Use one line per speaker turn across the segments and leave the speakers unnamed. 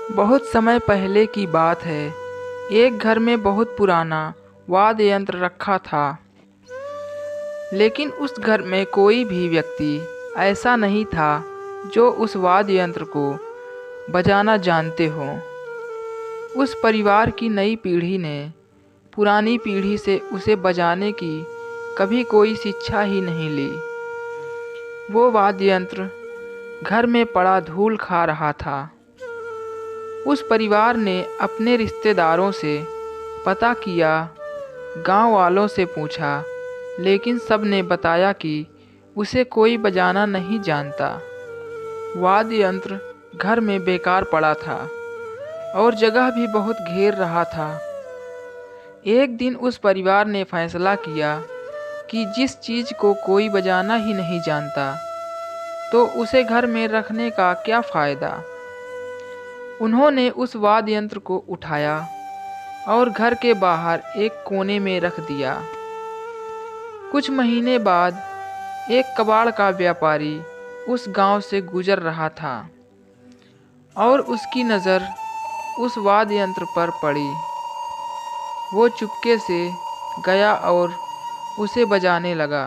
बहुत समय पहले की बात है। एक घर में बहुत पुराना वाद्य यंत्र रखा था, लेकिन उस घर में कोई भी व्यक्ति ऐसा नहीं था जो उस वाद्य यंत्र को बजाना जानते हो। उस परिवार की नई पीढ़ी ने पुरानी पीढ़ी से उसे बजाने की कभी कोई शिक्षा ही नहीं ली। वो वाद्य यंत्र घर में पड़ा धूल खा रहा था। उस परिवार ने अपने रिश्तेदारों से पता किया, गांव वालों से पूछा, लेकिन सब ने बताया कि उसे कोई बजाना नहीं जानता। वाद्य यंत्र घर में बेकार पड़ा था और जगह भी बहुत घेर रहा था। एक दिन उस परिवार ने फैसला किया कि जिस चीज़ को कोई बजाना ही नहीं जानता, तो उसे घर में रखने का क्या फ़ायदा। उन्होंने उस वाद्य यंत्र को उठाया और घर के बाहर एक कोने में रख दिया। कुछ महीने बाद एक कबाड़ का व्यापारी उस गांव से गुजर रहा था और उसकी नज़र उस वाद्य यंत्र पर पड़ी। वो चुपके से गया और उसे बजाने लगा।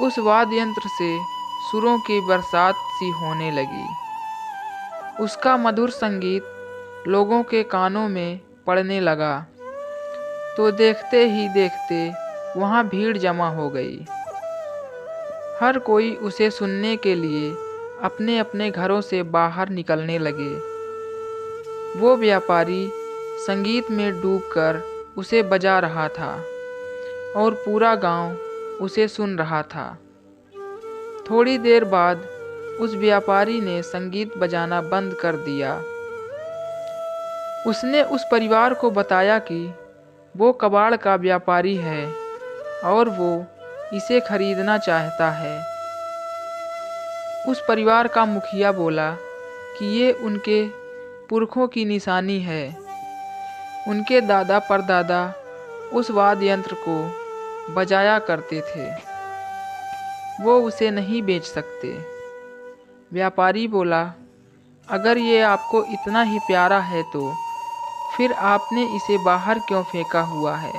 उस वाद्य यंत्र से सुरों की बरसात सी होने लगी। उसका मधुर संगीत लोगों के कानों में पड़ने लगा, तो देखते ही देखते वहाँ भीड़ जमा हो गई। हर कोई उसे सुनने के लिए अपने अपने घरों से बाहर निकलने लगे। वो व्यापारी संगीत में डूबकर उसे बजा रहा था और पूरा गांव उसे सुन रहा था। थोड़ी देर बाद उस व्यापारी ने संगीत बजाना बंद कर दिया। उसने उस परिवार को बताया कि वो कबाड़ का व्यापारी है और वो इसे खरीदना चाहता है। उस परिवार का मुखिया बोला कि ये उनके पुरखों की निशानी है। उनके दादा परदादा उस वाद्य यंत्र को बजाया करते थे, वो उसे नहीं बेच सकते। व्यापारी बोला, अगर ये आपको इतना ही प्यारा है तो फिर आपने इसे बाहर क्यों फेंका हुआ है?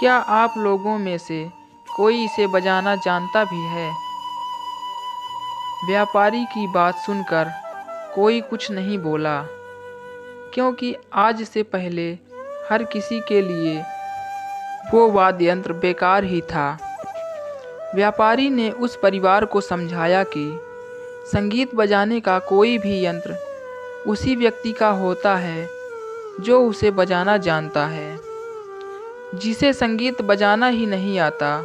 क्या आप लोगों में से कोई इसे बजाना जानता भी है? व्यापारी की बात सुनकर कोई कुछ नहीं बोला, क्योंकि आज से पहले हर किसी के लिए वो वाद्य यंत्र बेकार ही था। व्यापारी ने उस परिवार को समझाया कि संगीत बजाने का कोई भी यंत्र उसी व्यक्ति का होता है जो उसे बजाना जानता है। जिसे संगीत बजाना ही नहीं आता,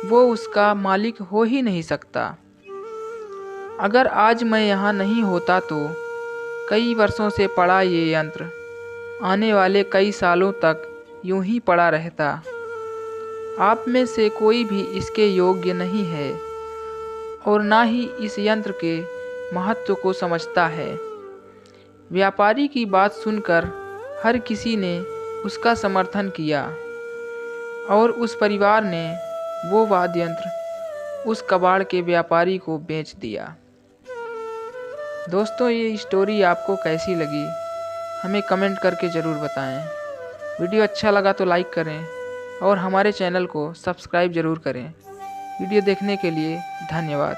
वो उसका मालिक हो ही नहीं सकता। अगर आज मैं यहाँ नहीं होता तो कई वर्षों से पड़ा ये यंत्र आने वाले कई सालों तक यूं ही पड़ा रहता। आप में से कोई भी इसके योग्य नहीं है और ना ही इस यंत्र के महत्व को समझता है। व्यापारी की बात सुनकर हर किसी ने उसका समर्थन किया और उस परिवार ने वो वाद्य यंत्र उस कबाड़ के व्यापारी को बेच दिया। दोस्तों, ये स्टोरी आपको कैसी लगी हमें कमेंट करके ज़रूर बताएं। वीडियो अच्छा लगा तो लाइक करें और हमारे चैनल को सब्सक्राइब ज़रूर करें। वीडियो देखने के लिए धन्यवाद।